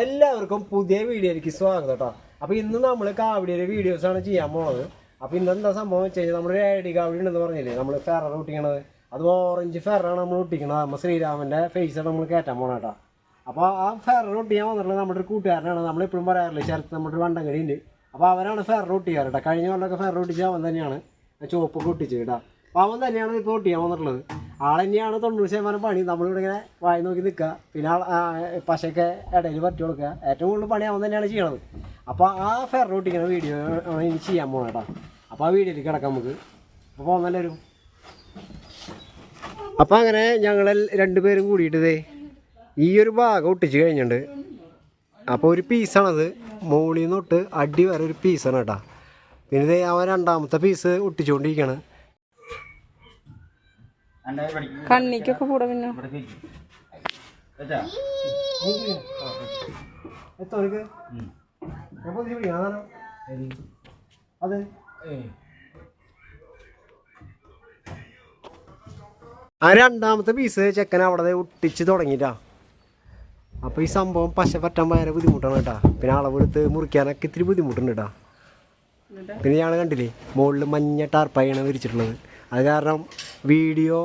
എല്ലാവർക്കും പുതിയ വീഡിയോയിലേക്ക് സ്വാഗതം കേട്ടോ. അപ്പോൾ ഇന്ന് നമ്മൾ കാവടിയുടെ വീഡിയോസാണ് ചെയ്യാൻ പോണത്. അപ്പോൾ ഇന്നെന്താ സംഭവം വെച്ച് കഴിഞ്ഞാൽ നമ്മൾ ഐഡി കാവടി ഉണ്ടെന്ന് പറഞ്ഞില്ലേ, നമ്മൾ ഫെറർ ഒട്ടിക്കണത്. അത് ഓറഞ്ച് ഫെറാണ് നമ്മൾ ഒട്ടിക്കണത്. നമ്മൾ ശ്രീരാമൻ്റെ ഫേസാണ് നമ്മൾ കയറ്റാൻ പോകണം കേട്ടോ. അപ്പോൾ ആ ഫെറർ ഒട്ടിക്കാൻ വന്നിട്ടുള്ളത് നമ്മുടെ ഒരു കൂട്ടുകാരനാണ്. നമ്മളെപ്പോഴും പറയാറില്ല, ശരത്ത് നമ്മുടെ ഒരു വണ്ടങ്കടി ഉണ്ട്. അപ്പോൾ അവരാണ് ഫെറർ ഒട്ടിക്കാറ് കേട്ടോ. കഴിഞ്ഞ കൊല്ലമൊക്കെ ഫെറർ ഒട്ടിച്ച് അവൻ തന്നെയാണ് ചുവപ്പൊക്കെ ഒട്ടിച്ച് കേട്ടോ. അപ്പോൾ അവൻ തന്നെയാണ് ഇപ്പോൾ ഒട്ടിക്കാൻ വന്നിട്ടുള്ളത്. ആൾ തന്നെയാണ് 90% പണി. നമ്മളിവിടെ ഇങ്ങനെ വായി നോക്കി നിൽക്കുക, പിന്നെ പശയൊക്കെ ഇടയിൽ പറ്റി കൊടുക്കുക. ഏറ്റവും കൂടുതൽ പണി അവൻ തന്നെയാണ് ചെയ്യണത്. അപ്പോൾ ആ ഫെറർ ഒട്ടിക്കുന്ന വീഡിയോ ആണ് ഇനി ചെയ്യാൻ പോകണം കേട്ടോ. അപ്പോൾ ആ വീഡിയോയിലേക്ക് കിടക്കാം നമുക്ക്. അപ്പോൾ പോകുന്നല്ലേ വരും. അപ്പോൾ അങ്ങനെ ഞങ്ങൾ രണ്ടുപേരും കൂടിയിട്ടതേ ഈ ഒരു ഭാഗം ഒട്ടിച്ച് കഴിഞ്ഞിട്ടുണ്ട്. അപ്പോൾ ഒരു പീസാണത്, മുകളിൽ നിന്ന് തൊട്ട് അടി വരെ ഒരു പീസാണ് കേട്ടോ. പിന്നെ ഇതേ അവൻ രണ്ടാമത്തെ പീസ് ഒട്ടിച്ചുകൊണ്ടിരിക്കുകയാണ്. കണ്ണിക്കൊക്കെ കൂടെ പിന്നെ അതെ ആ രണ്ടാമത്തെ പീസ് ചെക്കൻ അവിടെ ഒട്ടിച്ച് തുടങ്ങിയിട്ടാ. അപ്പോൾ ഈ സംഭവം പശ പറ്റാൻ ഭയങ്കര ബുദ്ധിമുട്ടാണ് കേട്ടോ. പിന്നെ അളവെടുത്ത് മുറിക്കാനൊക്കെ ഇത്തിരി ബുദ്ധിമുട്ടുണ്ട് കേട്ടോ. പിന്നെ ഞങ്ങൾ കണ്ടില്ലേ മുകളിൽ മഞ്ഞ ടാർപ്പായാണ് വിരിച്ചിട്ടുള്ളത്. അത് കാരണം വീഡിയോ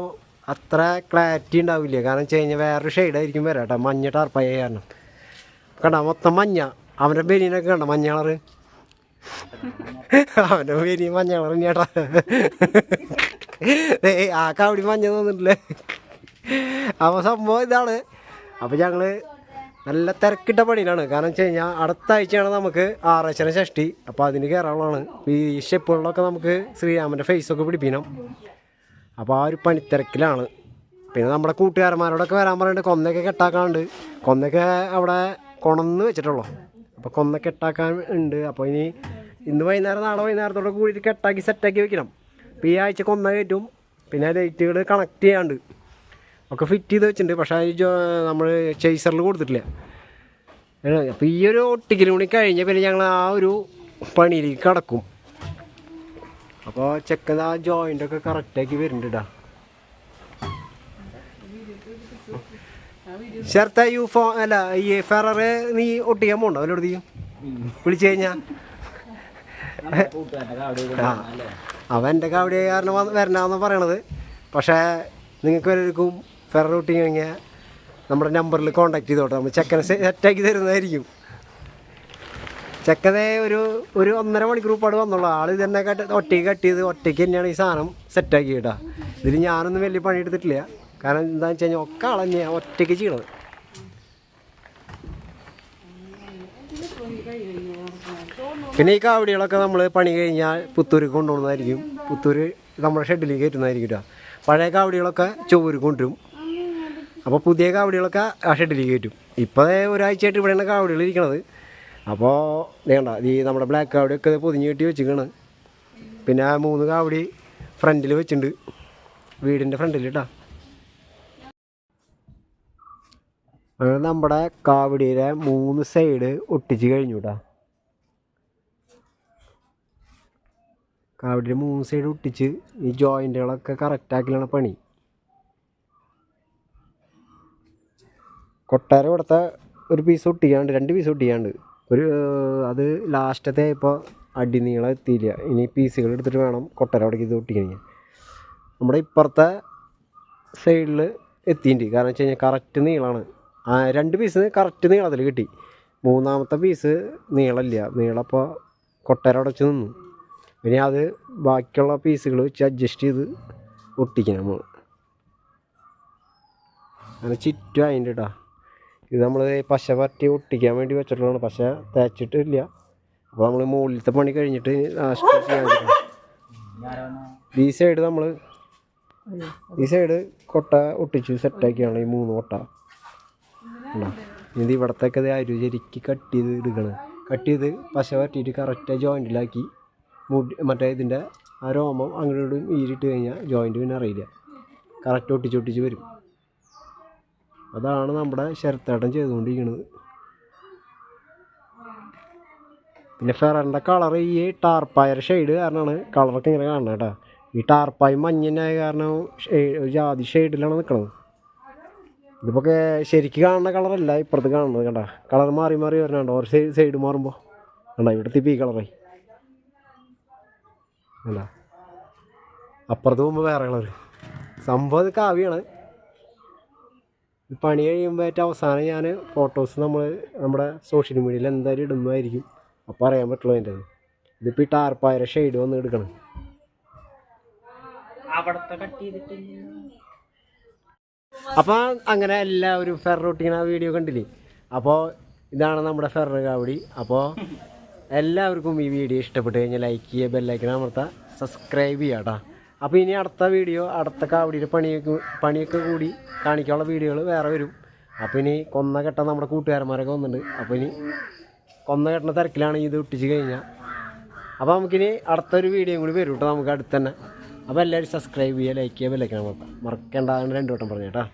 അത്ര ക്ലാരിറ്റി ഉണ്ടാവില്ല. കാരണം വെച്ച് കഴിഞ്ഞാൽ വേറൊരു ഷെയ്ഡായിരിക്കും വരാം കേട്ടോ, മഞ്ഞ ടാർപ്പായ കാരണം. കണ്ടോ മൊത്തം മഞ്ഞ. അവൻ്റെ ബനിയനൊക്കെ കണ്ടോ മഞ്ഞ കളറ്. അവൻ്റെ ബനിയൻ മഞ്ഞ കളർ തന്നെയാട്ടാ. ആ കാവടി മഞ്ഞ തോന്നിട്ടില്ലേ. അപ്പോൾ സംഭവം ഇതാണ്. അപ്പോൾ ഞങ്ങൾ നല്ല തിരക്കിട്ട പണിയിലാണ്. കാരണം വെച്ച് കഴിഞ്ഞാൽ അടുത്ത ആഴ്ചയാണ് നമുക്ക് ആറാഴ്ച ഷഷ്ടി. അപ്പോൾ അതിന് കയറാനുള്ളതാണ്. ഈ സ്റ്റെപ്പുകളിലൊക്കെ നമുക്ക് ശ്രീരാമൻ്റെ ഫേസൊക്കെ പിടിപ്പിക്കണം. അപ്പോൾ ആ ഒരു പണിത്തിരക്കിലാണ്. പിന്നെ നമ്മുടെ കൂട്ടുകാരന്മാരോടൊക്കെ വരാൻ പറഞ്ഞിട്ട് കൊന്നൊക്കെ കെട്ടാക്കാനുണ്ട്. കൊന്നൊക്കെ അവിടെ കൊണന്ന് വെച്ചിട്ടുള്ളൂ. അപ്പോൾ കൊന്ന കെട്ടാക്കാൻ ഉണ്ട്. അപ്പോൾ ഇന്ന് വൈകുന്നേരം നാളെ വൈകുന്നേരത്തോടെ കൂടിയിട്ട് കെട്ടാക്കി സെറ്റാക്കി വെക്കണം. അപ്പോൾ ഈ ആഴ്ച കൊന്ന കയറ്റും. പിന്നെ ലൈറ്റുകൾ കണക്ട് ചെയ്യാണ്ട് ഒക്കെ ഫിറ്റ് ചെയ്ത് വെച്ചിട്ടുണ്ട്. പക്ഷേ നമ്മൾ ചേസറിൽ കൊടുത്തിട്ടില്ല. അപ്പോൾ ഈ ഒരു ഒട്ടിക്കലും കൂടി കഴിഞ്ഞാൽ പിന്നെ ഞങ്ങൾ ആ ഒരു പണിയിലേക്ക് കടക്കും. അപ്പോൾ ചെക്കൻ ആ ജോയിൻ്റൊക്കെ കറക്റ്റാക്കി വരുന്നുണ്ട് കേട്ടോ. ഷർത്ത അല്ല ഈ ഫെററ് നീ ഒട്ടിക്കാൻ പോകണ്ടോ അവരോട് വിളിച്ചു കഴിഞ്ഞാൽ? ആ അവൻ എൻ്റെ കാവടി കാരണം വരണമെന്നാണ് പറയണത്. പക്ഷേ നിങ്ങൾക്ക് വല്ലവർക്കും ഫെറർ ഒട്ടിങ് കഴിഞ്ഞാൽ നമ്മുടെ നമ്പറിൽ കോൺടാക്ട് ചെയ്തോട്ടെ. നമ്മൾ ചെക്കനെ സെറ്റാക്കി തരുന്നതായിരിക്കും. ചെക്കനെ ഒരു 1.5 മണിക്കൂർ പാട് വന്നുള്ളൂ. ആൾ ഇതന്നെ ഒറ്റയ്ക്ക് കട്ട് ചെയ്ത് ഒറ്റയ്ക്ക് തന്നെയാണ് ഈ സാധനം സെറ്റാക്കി കേട്ടോ. ഇതിൽ ഞാനൊന്നും വലിയ പണി എടുത്തിട്ടില്ല. കാരണം എന്താണെന്ന് വെച്ച് കഴിഞ്ഞാൽ ഒക്കെ ആൾ തന്നെയാണ് ഒറ്റയ്ക്ക് ചെയ്യണത്. പിന്നെ ഈ കാവടികളൊക്കെ നമ്മൾ പണി കഴിഞ്ഞാൽ പുത്തൂർക്ക് കൊണ്ടുപോകുന്നതായിരിക്കും. പുത്തൂർ നമ്മുടെ ഷെഡിലേക്ക് കയറ്റുന്നതായിരിക്കും കേട്ടോ. പഴയ കാവടികളൊക്കെ ചൊവ്വൂർക്ക് കൊണ്ടുവരും. അപ്പോൾ പുതിയ കാവടികളൊക്കെ ആ ഷെഡിലേക്ക് കയറ്റും. ഇപ്പോൾ ഒരാഴ്ചയായിട്ട് ഇവിടെയാണ് കാവടികൾ ഇരിക്കണത്. അപ്പോൾ വേണ്ട ഈ നമ്മുടെ ബ്ലാക്ക് കാവടിയൊക്കെ പൊതിഞ്ഞ് കെട്ടി വെച്ചിരിക്കുകയാണ്. പിന്നെ 3 കാവടി ഫ്രണ്ടിൽ വെച്ചിട്ടുണ്ട്, വീടിൻ്റെ ഫ്രണ്ടിൽ കേട്ടോ. നമ്മുടെ കാവടിയുടെ 3 സൈഡ് ഒട്ടിച്ച് കഴിഞ്ഞു കേട്ടോ. കാവടിയുടെ 3 സൈഡ് ഒട്ടിച്ച് ഈ ജോയിൻറ്റുകളൊക്കെ കറക്റ്റാക്കിയാണ് പണി. കൊട്ടാരം ഇവിടുത്തെ ഒരു പീസ് ഒട്ടിക്കാണ്ട്, 2 പീസ് ഒട്ടിക്കാണ്ട് അത് ലാസ്റ്റത്തെ ഇപ്പോൾ അടിനീളം എത്തിയില്ല. ഇനി പീസുകൾ എടുത്തിട്ട് വേണം കൊട്ടാരം അവിടേക്ക് ഇത് ഒട്ടിക്കണമെങ്കിൽ. നമ്മുടെ ഇപ്പുറത്തെ സൈഡിൽ എത്തിയിട്ടുണ്ട്. കാരണം വെച്ച് കഴിഞ്ഞാൽ കറക്റ്റ് നീളമാണ്. 2 പീസ് കറക്റ്റ് നീളത്തിൽ കിട്ടി. 3-മത്തെ പീസ് നീളമില്ല. നീളപ്പോൾ കൊട്ടാരം അവിടെ വെച്ച് നിന്നു. പിന്നെ അത് ബാക്കിയുള്ള പീസുകൾ വെച്ച് അഡ്ജസ്റ്റ് ചെയ്ത് ഒട്ടിക്കണം നമ്മൾ. അങ്ങനെ ചുറ്റും അതിൻ്റെ കേട്ടോ. ഇത് നമ്മൾ പശ പറ്റി ഒട്ടിക്കാൻ വേണ്ടി വെച്ചിട്ടുള്ളതാണ്. പശ തേച്ചിട്ടില്ല. അപ്പോൾ നമ്മൾ മുകളിലത്തെ പണി കഴിഞ്ഞിട്ട് ലാസ്റ്റ് ചെയ്യാൻ പറ്റും. ഈ സൈഡ് കൊട്ട ഒട്ടിച്ച് സെറ്റാക്കിയാണ് ഈ 3 കൊട്ട. ഇത് ഇവിടത്തേക്ക് അത് അരുചരിക്ക് കട്ട് ചെയ്ത് എടുക്കണം. കട്ട് ചെയ്ത് പശ പറ്റിയിട്ട് കറക്റ്റ് ജോയിൻറ്റിലാക്കി മറ്റേ ഇതിൻ്റെ ആ രോമം അങ്ങോട്ടും ഈരിട്ട് കഴിഞ്ഞാൽ ജോയിൻറ്റ് പിന്നെ അറിയില്ല. കറക്റ്റ് ഒട്ടിച്ചൊട്ടിച്ച് വരും. അതാണ് നമ്മുടെ ശരത്തേട്ടൻ ചെയ്തുകൊണ്ടിരിക്കുന്നത്. പിന്നെ ഫെററിൻ്റെ കളർ ഈ ടാർപ്പായ ഷെയ്ഡ് കാരണമാണ് കളറൊക്കെ ഇങ്ങനെ കാണണം കേട്ടോ. ഈ ടാർപ്പായി മഞ്ഞനായ കാരണം ഒരു ജാതി ഷെയ്ഡിലാണ് നിൽക്കുന്നത്. ഇതിപ്പോൾ ശരിക്കും കാണുന്ന കളറല്ല ഇപ്പുറത്ത് കാണുന്നത് കണ്ട. കളർ മാറി മാറി വരണുണ്ടോ ഒരു സൈഡ് മാറുമ്പോൾ കണ്ട. ഇവിടുത്തെ ഇപ്പോൾ ഈ കളറായി അല്ല, അപ്പുറത്ത് പോകുമ്പോൾ വേറെ കളർ. സംഭവം ഇത് കാവ്യാണ്. പണി കഴിയുമ്പോൾ ഏറ്റവും അവസാനം ഞാൻ ഫോട്ടോസ് നമ്മുടെ സോഷ്യൽ മീഡിയയിൽ എന്തായാലും ഇടുന്നതായിരിക്കും. അപ്പോൾ അറിയാൻ പറ്റുള്ളൂ അതിൻ്റെ. ഇതിപ്പോൾ ഈ ടാർപ്പായ ഷെയ്ഡ് വന്ന് എടുക്കണം. അപ്പോൾ അങ്ങനെ എല്ലാവരും ഫെറർ ഒട്ടിക്കുന്ന ആ വീഡിയോ കണ്ടില്ലേ. അപ്പോൾ ഇതാണ് നമ്മുടെ ഫെറർ കാവടി. അപ്പോൾ എല്ലാവർക്കും ഈ വീഡിയോ ഇഷ്ടപ്പെട്ട് കഴിഞ്ഞാൽ ലൈക്ക് ചെയ്യുക, ബെല്ലൈക്കൻ അമർത്തുക, സബ്സ്ക്രൈബ് ചെയ്യുക കേട്ടോ. അപ്പോൾ ഇനി അടുത്ത വീഡിയോ അടുത്ത കാവടിയുടെ പണിയൊക്കെ കൂടി കാണിക്കാനുള്ള വീഡിയോകൾ വേറെ വരും. അപ്പോൾ ഇനി കൊന്ന കെട്ട നമ്മുടെ കൂട്ടുകാരന്മാരൊക്കെ വന്നിട്ടുണ്ട്. അപ്പോൾ ഇനി കൊന്ന കെട്ടുന്ന തിരക്കിലാണ് ഇത് ഒട്ടിച്ച് കഴിഞ്ഞാൽ. അപ്പോൾ നമുക്കിനി അടുത്തൊരു വീഡിയോയും കൂടി വരും കേട്ടോ നമുക്ക് അടുത്ത് തന്നെ. അപ്പോൾ എല്ലാവരും സബ്സ്ക്രൈബ് ചെയ്യുക, ലൈക്ക് ചെയ്യുക, ബെല്ലൈക്കൻ അമർത്തുക മറക്കേണ്ട. 2 വട്ടം പറഞ്ഞു കേട്ടോ.